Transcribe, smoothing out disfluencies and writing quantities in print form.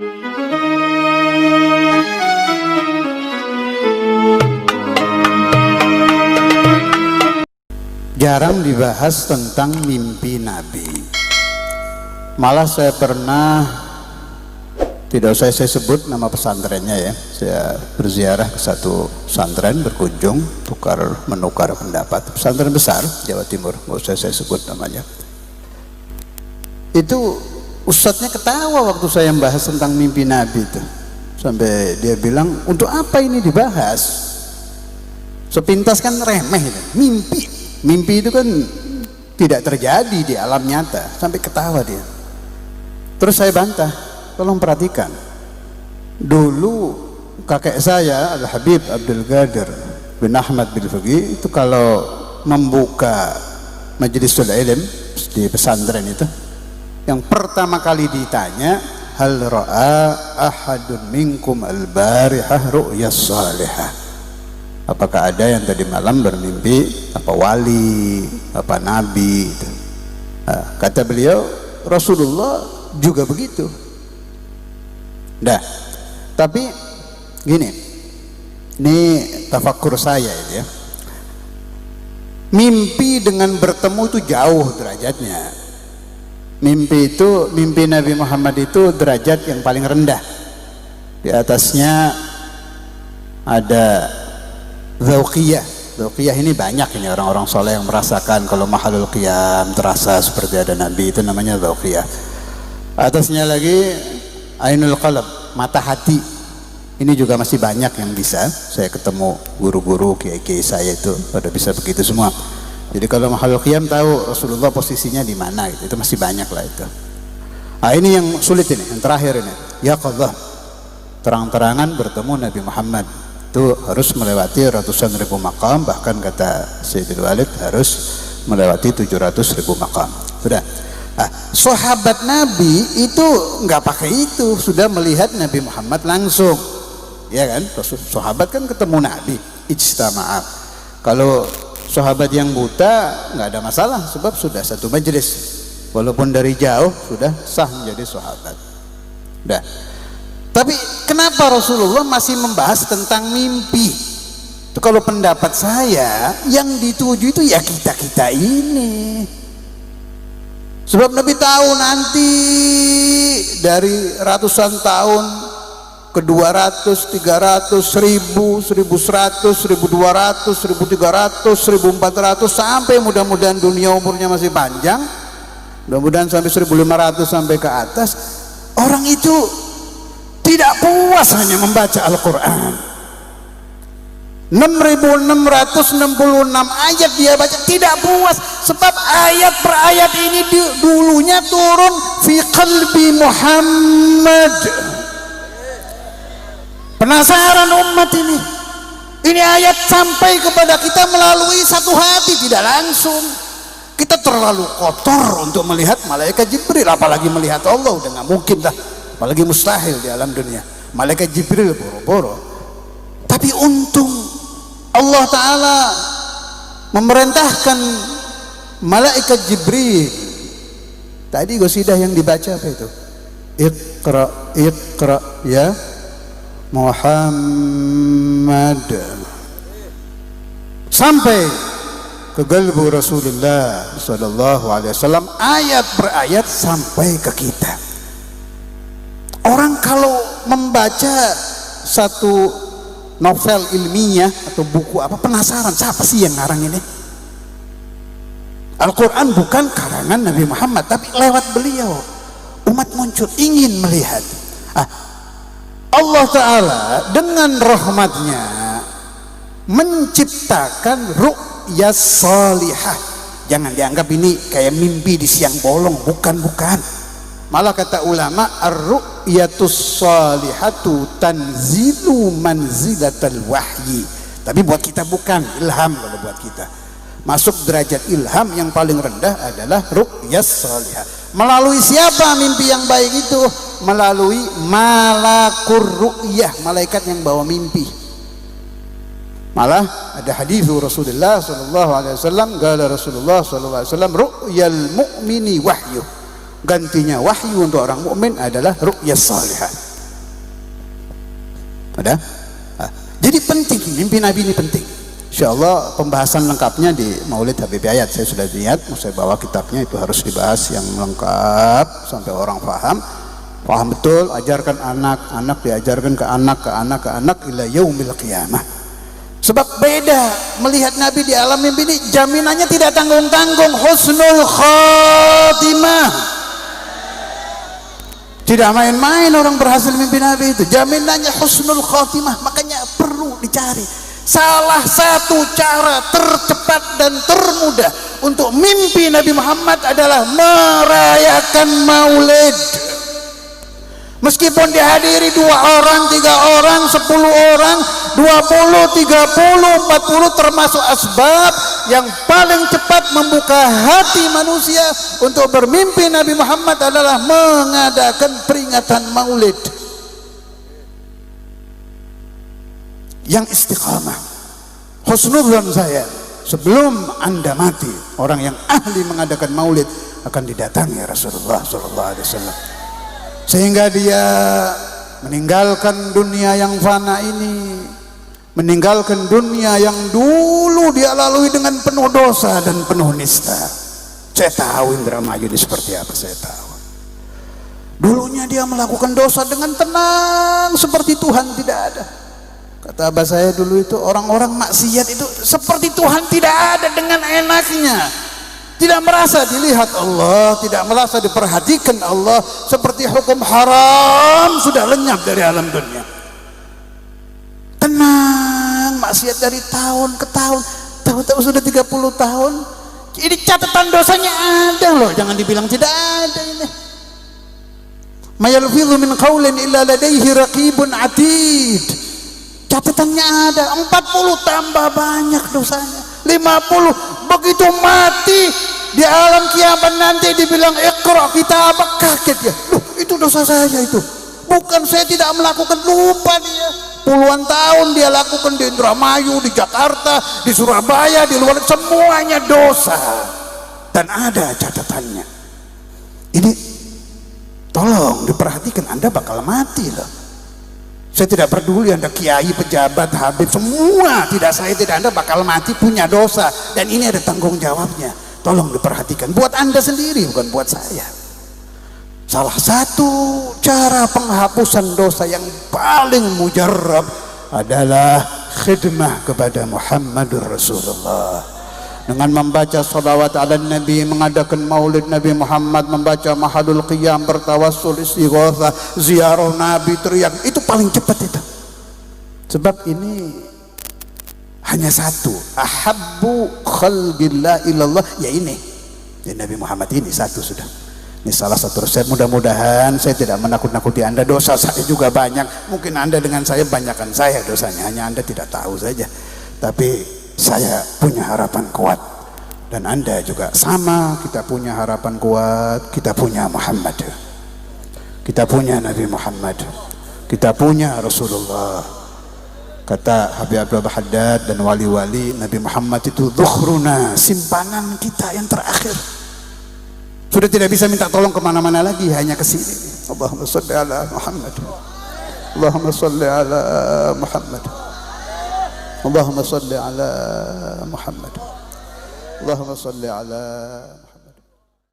Jarang dibahas tentang mimpi Nabi. Malah saya pernah, tidak usah saya sebut nama pesantrennya ya, saya berziarah ke satu pesantren, berkunjung, menukar pendapat. Pesantren besar Jawa Timur, nggak usah saya sebut namanya. Itu ustadznya ketawa waktu saya membahas tentang mimpi Nabi itu, sampai dia bilang, untuk apa ini dibahas? Sepintas kan remeh itu. Mimpi itu kan tidak terjadi di alam nyata, sampai ketawa dia. Terus saya bantah, tolong perhatikan. Dulu kakek saya Al-Habib Abdul Qadir bin Ahmad bin Faqih itu kalau membuka majlisul ilm di pesantren itu, yang pertama kali ditanya, hal ra'a ahadun minkum al-barihah ru'yas salihah. Apakah ada yang tadi malam bermimpi apa wali, apa nabi gitu. Nah, kata beliau, Rasulullah juga begitu. Dah, tapi gini, ini tafakkur saya itu ya. Mimpi dengan bertemu itu jauh derajatnya. Mimpi Nabi Muhammad itu derajat yang paling rendah. Di atasnya ada Dzauqiyah. Dzauqiyah ini banyak ini orang-orang soleh yang merasakan kalau mahalul qiyam terasa seperti ada Nabi, itu namanya Dzauqiyah. Atasnya lagi Ainul Qalb, mata hati. Ini juga masih banyak yang bisa. Saya ketemu guru-guru kiai-kiai saya itu pada bisa begitu semua. Jadi kalau mahalul qiyam tahu Rasulullah posisinya di mana gitu. Itu masih banyak lah itu. Nah, ini yang sulit ini, yang terakhir ini. Yaqadzah. Terang-terangan bertemu Nabi Muhammad. Itu harus melewati ratusan ribu maqam, bahkan kata Sayyidul Walid harus melewati 700.000 maqam. Sudah. Nah, sahabat Nabi itu nggak pakai itu, sudah melihat Nabi Muhammad langsung, ya kan? Sahabat kan ketemu Nabi, ijtama'ah. Kalau sahabat yang buta nggak ada masalah, sebab sudah satu majelis, walaupun dari jauh sudah sah menjadi sahabat. Udah. Tapi kenapa Rasulullah masih membahas tentang mimpi? Itu kalau pendapat saya, yang dituju itu ya kita-kita ini. Sebab Nabi tahu nanti dari ratusan tahun ke 200, 300, 1000, 1100, 1200, 1300, 1400 sampai mudah-mudahan dunia umurnya masih panjang. Mudah-mudahan sampai 1500 sampai ke atas. Orang itu tidak puas hanya membaca Al-Quran. 6.666 ayat dia baca, tidak puas, sebab ayat per ayat ini dulunya turun fi qalbi Muhammad. Penasaran umat ini ayat sampai kepada kita melalui satu hati, tidak langsung. Kita terlalu kotor untuk melihat malaikat Jibril, apalagi melihat Allah, udah nggak mungkin lah, apalagi mustahil di alam dunia. Malaikat Jibril boro-boro. Tapi untung Allah Ta'ala memerintahkan malaikat Jibril. Tadi qasidah yang dibaca apa itu? Iqra, Iqra ya Muhammad, sampai ke qalbu Rasulullah sallallahu alaihi wasallam, ayat per ayat sampai ke kita. Orang kalau membaca satu novel ilmiah atau buku apa, penasaran siapa sih yang ngarang ini? Al-Quran bukan karangan Nabi Muhammad, tapi lewat beliau umat muncul ingin melihat. Allah Ta'ala dengan rahmatnya menciptakan ru'ya salihah. Jangan dianggap ini kayak mimpi di siang bolong, bukan. Malah kata ulama, ar-ru'yatus salihatu tanzilu manzilatal wahyi. Tapi buat kita bukan, ilham kalau buat kita. Masuk derajat ilham yang paling rendah adalah ru'yas salihah. Melalui siapa mimpi yang baik itu? Melalui malakur ru'yah, malaikat yang bawa mimpi. Malah ada hadis Rasulullah sallallahu alaihi wasallam, qala Rasulullah sallallahu alaihi wasallam, ru'yal mu'mini wahyu. Gantinya wahyu untuk orang mukmin adalah ru'yas salihah. Ada? Jadi penting, mimpi Nabi ini penting. Insyaallah pembahasan lengkapnya di Maulid Habib Ayat. Saya sudah lihat, mau saya bawa kitabnya, itu harus dibahas yang lengkap sampai orang paham betul. Ajarkan anak diajarkan ke anak ila yaumil qiyamah. Sebab beda melihat Nabi di alam mimpi ini, jaminannya tidak tanggung-tanggung, husnul khatimah. Tidak main-main orang berhasil mimpi Nabi itu, jaminannya husnul khatimah. Makanya perlu dicari salah satu cara tercepat dan termudah untuk mimpi Nabi Muhammad adalah merayakan Maulid. Meskipun dihadiri 2 orang, 3 orang, 10 orang, 20, 30, 40, termasuk asbab yang paling cepat membuka hati manusia untuk bermimpi Nabi Muhammad adalah mengadakan peringatan Maulid. Yang istiqamah, husnudzon saya, sebelum Anda mati, orang yang ahli mengadakan Maulid akan didatangi Rasulullah SAW, sehingga dia meninggalkan dunia yang fana ini, meninggalkan dunia yang dulu dia lalui dengan penuh dosa dan penuh nista. Saya tahu Indramayu ini seperti apa, saya tahu. Dulunya dia melakukan dosa dengan tenang seperti Tuhan tidak ada. Kata abah saya dulu itu, orang-orang maksiat itu seperti Tuhan tidak ada, dengan enaknya, tidak merasa dilihat Allah, tidak merasa diperhatikan Allah, seperti hukum haram sudah lenyap dari alam dunia. Tenang, maksiat dari tahun ke tahun, tahu-tahu sudah 30 tahun. Ini catatan dosanya ada loh, jangan dibilang tidak ada ini. Ma yalfidhu min qaulin illa ladaihi raqibun atid. Catatannya ada, 40 tambah banyak dosanya, 50. Begitu mati di alam kiamat nanti dibilang iqra kitabak, kaget ya, loh itu dosa saya itu, bukan saya tidak melakukan, lupa dia. Puluhan tahun dia lakukan di Indramayu, di Jakarta, di Surabaya, di luar, semuanya dosa dan ada catatannya. Ini tolong diperhatikan, Anda bakal mati loh. Saya tidak peduli Anda kiai, pejabat, habib, semua saya tidak, Anda bakal mati punya dosa, dan ini ada tanggung jawabnya. Tolong diperhatikan, buat Anda sendiri, bukan buat saya. Salah satu cara penghapusan dosa yang paling mujarrab adalah khidmah kepada Muhammadur Rasulullah. Dengan membaca salawat ala Nabi, mengadakan maulid Nabi Muhammad, membaca mahadul qiyam, bertawassul, istighatsah, ziarah Nabi, teriak, itu paling cepat itu. Sebab ini hanya satu, ahabbu khalqillah ilallah, ya ini, ya Nabi Muhammad ini satu sudah. Ini salah satu resep. Mudah-mudahan saya tidak menakut-nakuti Anda, dosa saya juga banyak, mungkin Anda dengan saya banyakkan saya dosanya, hanya Anda tidak tahu saja. Tapi saya punya harapan kuat, dan Anda juga sama, kita punya harapan kuat. Kita punya Muhammad, kita punya Nabi Muhammad, kita punya Rasulullah. Kata Habib Abdul Haddad dan wali-wali, Nabi Muhammad itu dzukhruna, simpanan kita yang terakhir. Sudah tidak bisa minta tolong kemana-mana lagi, hanya ke sini. Allahumma shalli ala Muhammad, Allahumma shalli ala Muhammad, Allahumma salli ala Muhammad, Allahumma salli ala